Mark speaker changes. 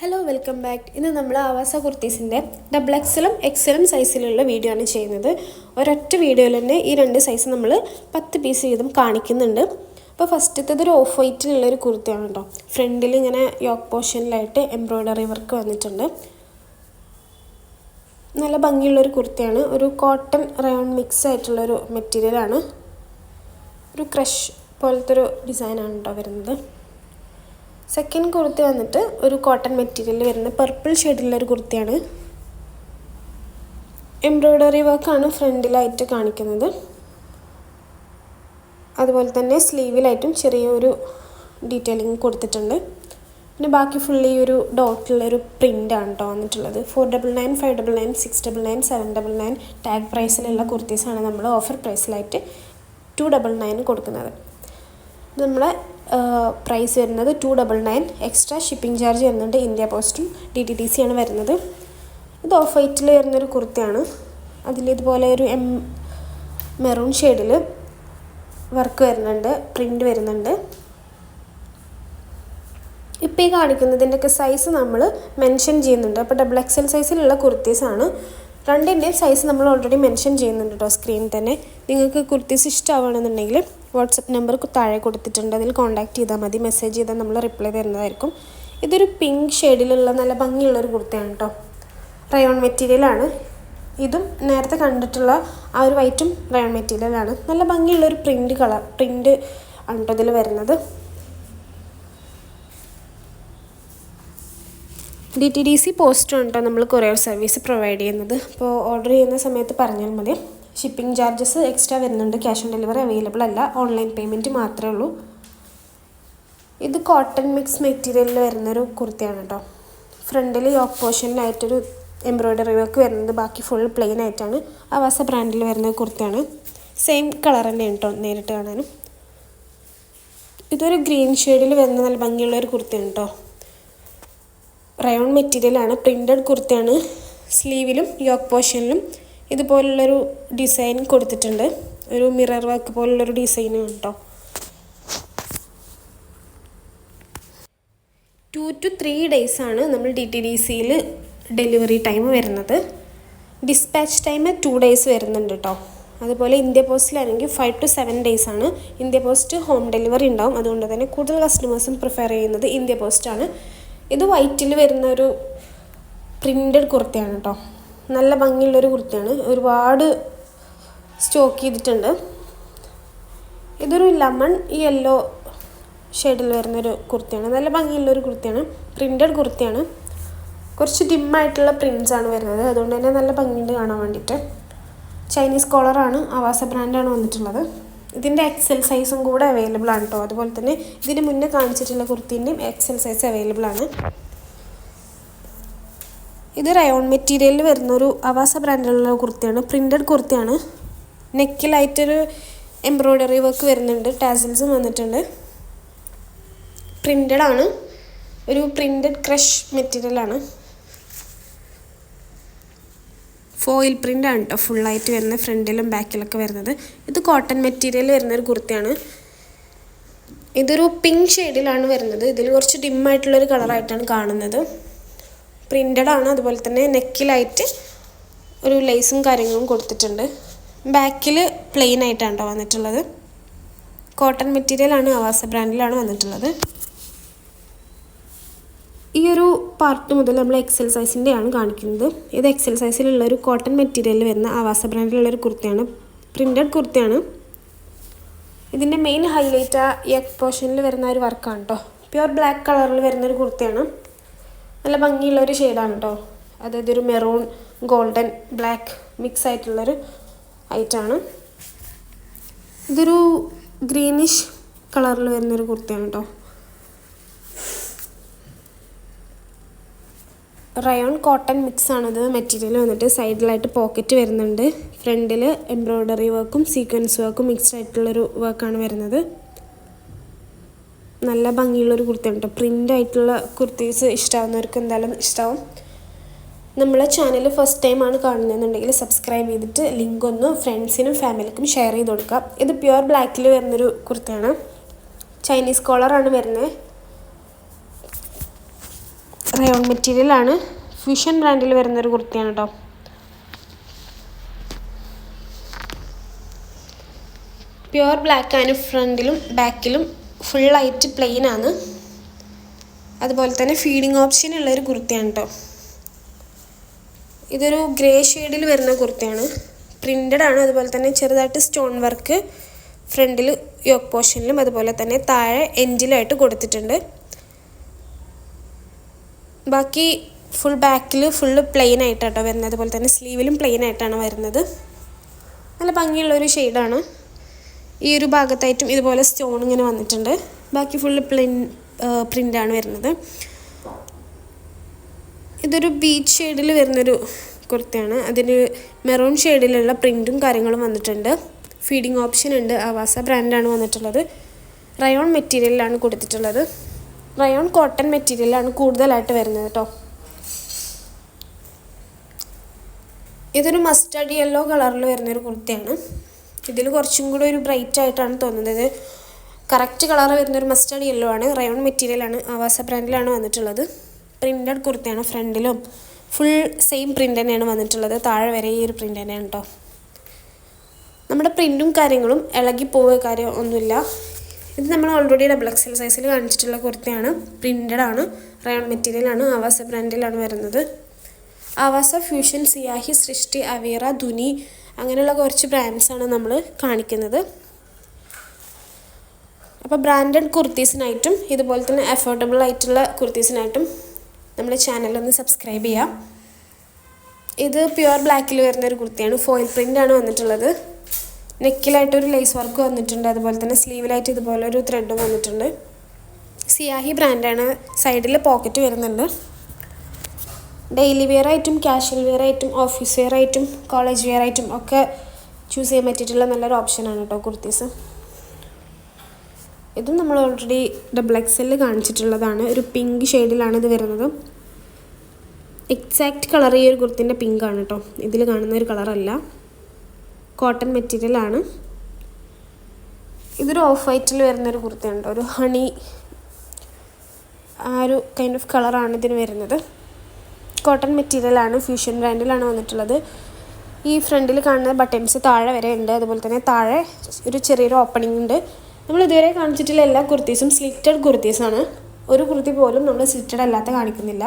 Speaker 1: Hello welcome back. ഇന്ന് നമ്മൾ ആവാസ കുർത്തീസിൻ്റെ ഡബിൾ എക്സലും എക്സലും സൈസിലുള്ള വീഡിയോ ആണ് ചെയ്യുന്നത്. ഒരൊറ്റ വീഡിയോയിൽ തന്നെ ഈ രണ്ട് സൈസ് നമ്മൾ 10 പീസ് വീതം കാണിക്കുന്നുണ്ട്. അപ്പോൾ ഫസ്റ്റത്തേത് ഒരു ഓഫ് വൈറ്റിലുള്ളൊരു കുർത്തയാണ് കേട്ടോ. ഫ്രണ്ടിൽ ഇങ്ങനെ യോക്ക് പോർഷനിലായിട്ട് എംബ്രോയ്ഡറി വർക്ക് വന്നിട്ടുണ്ട്. നല്ല ഭംഗിയുള്ളൊരു കുർത്തയാണ്. ഒരു കോട്ടൺ റയോൺ മിക്സ് ആയിട്ടുള്ളൊരു മെറ്റീരിയലാണ്. ഒരു ക്രഷ് പോലത്തെ ഒരു ഡിസൈനാണ് കേട്ടോ വരുന്നത്. സെക്കൻഡ് കുർത്തി വന്നിട്ട് ഒരു കോട്ടൺ മെറ്റീരിയൽ വരുന്ന പർപ്പിൾ ഷെയ്ഡിലുള്ളൊരു കുർത്തിയാണ്. എംബ്രോയ്ഡറി വർക്കാണ് ഫ്രണ്ടിലായിട്ട് കാണിക്കുന്നത്. അതുപോലെ തന്നെ സ്ലീവിലായിട്ടും ചെറിയൊരു ഡീറ്റെയിലിംഗ് കൊടുത്തിട്ടുണ്ട്. പിന്നെ ബാക്കി ഫുള്ളി ഒരു ഡോട്ടിലുള്ളൊരു പ്രിൻ്റാണ് കേട്ടോ വന്നിട്ടുള്ളത്. 499, 599, 699, 799 ടാഗ് പ്രൈസിലുള്ള കുർത്തീസാണ് നമ്മൾ ഓഫർ പ്രൈസിലായിട്ട് 299 കൊടുക്കുന്നത്. നമ്മളെ പ്രൈസ് വരുന്നത് 299. എക്സ്ട്രാ ഷിപ്പിംഗ് ചാർജ് വരുന്നുണ്ട്. ഇന്ത്യ പോസ്റ്റും DTDC ആണ് വരുന്നത്. ഇത് ഓഫ് വൈറ്റിൽ വരുന്നൊരു കുർത്തിയാണ്. അതിലിതുപോലെ ഒരു മെറൂൺ ഷെയ്ഡിൽ വർക്ക് വരുന്നുണ്ട്, പ്രിൻ്റ് വരുന്നുണ്ട്. ഇപ്പോൾ ഈ കാണിക്കുന്നതിൻ്റെയൊക്കെ സൈസ് നമ്മൾ മെൻഷൻ ചെയ്യുന്നുണ്ട്. അപ്പോൾ ഡബിൾ എക്സൽ സൈസിലുള്ള കുർത്തീസാണ്. രണ്ടിൻ്റെയും സൈസ് നമ്മൾ ഓൾറെഡി മെൻഷൻ ചെയ്യുന്നുണ്ട് കേട്ടോ സ്ക്രീനിൽ തന്നെ. നിങ്ങൾക്ക് കുർത്തീസ് ഇഷ്ടമാവുകയാണെന്നുണ്ടെങ്കിൽ വാട്സപ്പ് നമ്പർ താഴെ കൊടുത്തിട്ടുണ്ട്. അതിൽ കോൺടാക്റ്റ് ചെയ്താൽ മതി. മെസ്സേജ് ചെയ്താൽ നമ്മൾ റിപ്ലൈ തരുന്നതായിരിക്കും. ഇതൊരു പിങ്ക് ഷെയ്ഡിലുള്ള നല്ല ഭംഗിയുള്ളൊരു കുർത്തയാണ് കേട്ടോ. റയോൺ മെറ്റീരിയലാണ്. ഇതും നേരത്തെ കണ്ടിട്ടുള്ള ആ ഒരു വൈറ്റും റയോൺ മെറ്റീരിയലാണ്. നല്ല ഭംഗിയുള്ളൊരു പ്രിൻ്റ് ആണ് കേട്ടോ ഇതിൽ വരുന്നത്. DTDC പോസ്റ്റാണ് കേട്ടോ നമ്മൾ കൊറിയർ സർവീസ് പ്രൊവൈഡ് ചെയ്യുന്നത്. അപ്പോൾ ഓർഡർ ചെയ്യുന്ന സമയത്ത് പറഞ്ഞാൽ മതി. ഷിപ്പിംഗ് ചാർജസ് എക്സ്ട്രാ വരുന്നുണ്ട്. ക്യാഷ് ഓൺ ഡെലിവറി അവൈലബിൾ അല്ല. ഓൺലൈൻ പേയ്മെൻറ്റ് മാത്രമേ ഉള്ളൂ. ഇത് കോട്ടൺ മിക്സ് മെറ്റീരിയലിൽ വരുന്നൊരു കുർത്തിയാണ് കേട്ടോ. ഫ്രണ്ടിൽ യോക്ക് പോർഷനിലായിട്ടൊരു എംബ്രോയ്ഡറി വർക്ക് വരുന്നത്. ബാക്കി ഫുൾ പ്ലെയിൻ ആയിട്ടാണ്. ആവാസ ബ്രാൻഡിൽ വരുന്ന കുർത്തിയാണ്. സെയിം കളർ തന്നെയാണ് കേട്ടോ നേരിട്ട് കാണാനും. ഇതൊരു ഗ്രീൻ ഷെയ്ഡിൽ വരുന്ന നല്ല ഭംഗിയുള്ളൊരു കുർത്തിയാണ് കേട്ടോ. റയോൺ മെറ്റീരിയലാണ്. പ്രിൻ്റഡ് കുർത്തിയാണ്. സ്ലീവിലും യോക്ക് പോർഷനിലും ഇതുപോലുള്ളൊരു ഡിസൈൻ കൊടുത്തിട്ടുണ്ട്. ഒരു മിറർ വർക്ക് പോലുള്ളൊരു ഡിസൈനും കേട്ടോ. 2 to 3 days ആണ് നമ്മൾ DTDCയിൽ ഡെലിവറി ടൈം വരുന്നത്. ഡിസ്പാച്ച് ടൈം 2 days വരുന്നുണ്ട് കേട്ടോ. അതുപോലെ ഇന്ത്യ പോസ്റ്റിലാണെങ്കിൽ 5 to 7 days ആണ്. ഇന്ത്യ പോസ്റ്റ് ഹോം ഡെലിവറി ഉണ്ടാവും. അതുകൊണ്ട് തന്നെ കൂടുതൽ കസ്റ്റമേഴ്സും പ്രിഫർ ചെയ്യുന്നത് ഇന്ത്യ പോസ്റ്റാണ്. ഇത് വൈറ്റിൽ വരുന്ന ഒരു പ്രിൻ്റഡ് കുർത്തിയാണ് കേട്ടോ. നല്ല ഭംഗിയുള്ളൊരു കുർത്തിയാണ്. ഒരുപാട് സ്റ്റോക്ക് ചെയ്തിട്ടുണ്ട്. ഇതൊരു ലെമൺ യെല്ലോ ഷെയ്ഡിൽ വരുന്നൊരു കുർത്തിയാണ്. നല്ല ഭംഗിയുള്ളൊരു കുർത്തിയാണ്. പ്രിൻ്റഡ് കുർത്തിയാണ്. കുറച്ച് ഡിമ്മായിട്ടുള്ള പ്രിൻസാണ് വരുന്നത്. അതുകൊണ്ട് തന്നെ നല്ല ഭംഗിയുണ്ട് കാണാൻ വേണ്ടിയിട്ട്. ചൈനീസ് കോളറാണ്. ആവാസ ബ്രാൻഡാണ് വന്നിട്ടുള്ളത്. ഇതിൻ്റെ എക്സൽ സൈസും കൂടെ അവൈലബിൾ ആണ് കേട്ടോ. അതുപോലെ തന്നെ ഇതിന് മുന്നേ കാണിച്ചിട്ടുള്ള കുർത്തീൻ്റെയും എക്സൽ സൈസ് അവൈലബിൾ ആണ്. ഇത് റയോൺ മെറ്റീരിയലിൽ വരുന്നൊരു ആവാസ ബ്രാൻഡിലുള്ള കുർത്തിയാണ്. പ്രിൻ്റഡ് കുർത്തിയാണ്. നെക്കിലായിട്ടൊരു എംബ്രോയ്ഡറി വർക്ക് വരുന്നുണ്ട്. ടാസിൽസും വന്നിട്ടുണ്ട്. പ്രിൻ്റഡ് ആണ്. ഒരു പ്രിൻ്റഡ് ക്രഷ് മെറ്റീരിയലാണ്. ഫോയിൽ പ്രിൻ്റാണ് കേട്ടോ ഫുള്ളായിട്ട് വരുന്നത്. ഫ്രണ്ടിലും ബാക്കിലൊക്കെ വരുന്നത്. ഇത് കോട്ടൺ മെറ്റീരിയൽ വരുന്നൊരു കുർത്തിയാണ്. ഇതൊരു പിങ്ക് ഷെയ്ഡിലാണ് വരുന്നത്. ഇതിൽ കുറച്ച് ഡിമ്മായിട്ടുള്ളൊരു കളറായിട്ടാണ് കാണുന്നത്. പ്രിൻ്റഡ് ആണ്. അതുപോലെ തന്നെ നെക്കിലായിട്ട് ഒരു ലേസും കാര്യങ്ങളും കൊടുത്തിട്ടുണ്ട്. ബാക്കിൽ പ്ലെയിൻ ആയിട്ടാണ് കേട്ടോ വന്നിട്ടുള്ളത്. കോട്ടൺ മെറ്റീരിയലാണ്. ആവാസ ബ്രാൻഡിലാണ് വന്നിട്ടുള്ളത്. ഈ ഒരു പാർട്ട് മുതൽ നമ്മൾ എക്സൽ സൈസിൻ്റെയാണ് കാണിക്കുന്നത്. ഇത് എക്സൽ സൈസിലുള്ളൊരു കോട്ടൺ മെറ്റീരിയലിൽ വരുന്ന ആവാസ ബ്രാൻഡിലുള്ളൊരു കുർത്തിയാണ്. പ്രിൻ്റഡ് കുർത്തിയാണ്. ഇതിൻ്റെ മെയിൻ ഹൈലൈറ്റ് ആ യോക്ക് പോർഷനിൽ വരുന്ന ഒരു വർക്കാണ് കേട്ടോ. പ്യുവർ ബ്ലാക്ക് കളറിൽ വരുന്നൊരു കുർത്തിയാണ്. നല്ല ഭംഗിയുള്ളൊരു ഷെയ്ഡാണ് കേട്ടോ. അതായത് ഒരു മെറൂൺ ഗോൾഡൻ ബ്ലാക്ക് മിക്സ് ആയിട്ടുള്ളൊരു ഐറ്റാണ്. ഇതൊരു ഗ്രീനിഷ് കളറിൽ വരുന്നൊരു കുർത്തിയാണ് കേട്ടോ. റയോൺ കോട്ടൺ മിക്സ് ആണിത്. മെറ്റീരിയൽ വന്നിട്ട് സൈഡിലായിട്ട് പോക്കറ്റ് വരുന്നുണ്ട്. ഫ്രണ്ടിൽ എംബ്രോയ്ഡറി വർക്കും സീക്വൻസ് വർക്കും മിക്സ്ഡ് ആയിട്ടുള്ളൊരു വർക്കാണ് വരുന്നത്. നല്ല ഭംഗിയുള്ളൊരു കുർത്തിയാണ് കേട്ടോ. പ്രിൻ്റ് ആയിട്ടുള്ള കുർത്തീസ് ഇഷ്ടമാവുന്നവർക്ക് എന്തായാലും ഇഷ്ടമാവും. നമ്മളെ ചാനൽ ഫസ്റ്റ് ടൈമാണ് കാണുന്നതെന്നുണ്ടെങ്കിൽ സബ്സ്ക്രൈബ് ചെയ്തിട്ട് ലിങ്ക് ഒന്ന് ഫ്രണ്ട്സിനും ഫാമിലിക്കും ഷെയർ ചെയ്ത് കൊടുക്കുക. ഇത് പ്യുവർ ബ്ലാക്കിൽ വരുന്നൊരു കുർത്തിയാണ്. ചൈനീസ് കോളറാണ് വരുന്നത്. റയോൺ മെറ്റീരിയലാണ്, ഫ്യൂഷൻ ബ്രാൻഡിൽ വരുന്നൊരു കുർത്തിയാണ് കേട്ടോ. പ്യുവർ ബ്ലാക്ക് ആണ്, ഫ്രണ്ടിലും ബാക്കിലും ഫുള്ളായിട്ട് പ്ലെയിൻ ആണ്. അതുപോലെ തന്നെ ഫീഡിങ് ഓപ്ഷൻ ഉള്ളൊരു കുർത്തിയാണ് കേട്ടോ. ഇതൊരു ഗ്രേ ഷെയ്ഡിൽ വരുന്ന കുർത്തിയാണ്, പ്രിൻ്റഡ് ആണ്. അതുപോലെ തന്നെ ചെറുതായിട്ട് സ്റ്റോൺ വർക്ക് ഫ്രണ്ടിൽ യോക്ക് പോർഷനിലും അതുപോലെ തന്നെ താഴെ എൻഡിലായിട്ട് കൊടുത്തിട്ടുണ്ട്. ബാക്കി ഫുൾ ബാക്കിൽ ഫുള്ള് പ്ലെയിൻ ആയിട്ടാട്ടോ വരുന്നത്. അതുപോലെ തന്നെ സ്ലീവിലും പ്ലെയിൻ ആയിട്ടാണ് വരുന്നത്. നല്ല ഭംഗിയുള്ളൊരു ഷെയ്ഡാണ്. ഈ ഒരു ഭാഗത്തായിട്ടും ഇതുപോലെ സ്റ്റോൺ ഇങ്ങനെ വന്നിട്ടുണ്ട്. ബാക്കി ഫുള്ള് പ്രിൻ്റാണ് വരുന്നത്. ഇതൊരു ബീച്ച് ഷെയ്ഡിൽ വരുന്നൊരു കുർത്തിയാണ്. അതിന് മെറൂൺ ഷെയ്ഡിലുള്ള പ്രിൻറ്റും കാര്യങ്ങളും വന്നിട്ടുണ്ട്. ഫീഡിങ് ഓപ്ഷൻ ഉണ്ട്. ആവാസ ബ്രാൻഡാണ് വന്നിട്ടുള്ളത്. റയോൺ മെറ്റീരിയലാണ് കൊടുത്തിട്ടുള്ളത്. റയോൺ കോട്ടൺ മെറ്റീരിയലാണ് കൂടുതലായിട്ട് വരുന്നത് കേട്ടോ. ഇതൊരു മസ്റ്റാർഡ് യെല്ലോ കളറിൽ വരുന്നൊരു കുർത്തിയാണ്. ഇതിൽ കുറച്ചും കൂടി ഒരു ബ്രൈറ്റ് ആയിട്ടാണ് തോന്നുന്നത്. കറക്റ്റ് കളർ വരുന്നൊരു മസ്റ്റാർഡ് യെല്ലോ ആണ്. റയോൺ മെറ്റീരിയലാണ്, ആവാസ ബ്രാൻഡിലാണ് വന്നിട്ടുള്ളത്. പ്രിൻ്റഡ് കുർത്തിയാണ്. ഫ്രണ്ടിലും ഫുൾ സെയിം പ്രിൻ്റ് തന്നെയാണ് വന്നിട്ടുള്ളത്. താഴെ വരെ ഈ ഒരു പ്രിൻ്റ് തന്നെയാണ് കേട്ടോ. നമ്മുടെ പ്രിൻറ്റും കാര്യങ്ങളും ഇളകി പോവുക കാര്യം ഒന്നുമില്ല. ഇത് നമ്മൾ ഓൾറെഡി XXL സൈസിൽ കാണിച്ചിട്ടുള്ള കുർത്തിയാണ്. പ്രിൻ്റഡ് ആണ്, റയോൺ മെറ്റീരിയലാണ്, ആവാസ ബ്രാൻഡിലാണ് വരുന്നത്. ആവാസ, ഫ്യൂഷൻ, സിയാഹി, സൃഷ്ടി, അവീറ, ധുനി അങ്ങനെയുള്ള കുറച്ച് ബ്രാൻഡ്സാണ് നമ്മൾ കാണിക്കുന്നത്. അപ്പോൾ ബ്രാൻഡഡ് കുർത്തീസിനായിട്ടും ഇതുപോലെ തന്നെ അഫോർഡബിൾ ആയിട്ടുള്ള കുർത്തീസിനായിട്ടും നമ്മുടെ ചാനലൊന്ന് സബ്സ്ക്രൈബ് ചെയ്യാം. ഇത് പ്യുവർ ബ്ലാക്കിൽ വരുന്നൊരു കുർത്തിയാണ്. ഫോയിൽ പ്രിൻ്റാണ് വന്നിട്ടുള്ളത്. നെക്കിലായിട്ടൊരു ലേസ് വർക്ക് വന്നിട്ടുണ്ട്. അതുപോലെ തന്നെ സ്ലീവിലായിട്ട് ഇതുപോലെ ഒരു ത്രെഡും വന്നിട്ടുണ്ട്. സിയാഹി ബ്രാൻഡാണ്. സൈഡിൽ പോക്കറ്റ് വരുന്നുണ്ട്. ഡെയിലി വെയർ ആയിട്ടും ക്യാഷ്വൽ വെയർ ആയിട്ടും ഓഫീസ് വെയർ ആയിട്ടും കോളേജ് വെയർ ആയിട്ടും ഒക്കെ ചൂസ് ചെയ്യാൻ പറ്റിയിട്ടുള്ള നല്ലൊരു ഓപ്ഷനാണ് കേട്ടോ കുർത്തീസ്. ഇതും നമ്മൾ ഓൾറെഡി XXL കാണിച്ചിട്ടുള്ളതാണ്. ഒരു പിങ്ക് ഷെയ്ഡിലാണ് ഇത് വരുന്നത്. എക്സാക്റ്റ് കളർ ഈ ഒരു കുർത്തിൻ്റെ പിങ്ക് ആണ് കേട്ടോ. ഇതിൽ കാണുന്ന ഒരു കളറല്ല. കോട്ടൺ മെറ്റീരിയലാണ്. ഇതൊരു ഓഫ് വൈറ്റിൽ വരുന്നൊരു കുർത്തിയാണ് കേട്ടോ. ഒരു ഹണി ആ ഒരു കൈൻഡ് ഓഫ് കളറാണ് ഇതിന് വരുന്നത്. കോട്ടൺ മെറ്റീരിയലാണ്, ഫ്യൂഷൻ ബ്രാൻഡിലാണ് വന്നിട്ടുള്ളത്. ഈ ഫ്രണ്ടിൽ കാണുന്ന ബട്ടൺസ് താഴെ വരെ ഉണ്ട്. അതുപോലെ തന്നെ താഴെ ഒരു ചെറിയൊരു ഓപ്പണിംഗ് ഉണ്ട്. നമ്മൾ ഇതുവരെ കാണിച്ചിട്ടുള്ള എല്ലാ കുർത്തീസും സ്ലിറ്റഡ് കുർത്തീസാണ്. ഒരു കുർത്തി പോലും നമ്മൾ സ്ലിറ്റഡ് അല്ലാത്ത കാണിക്കുന്നില്ല.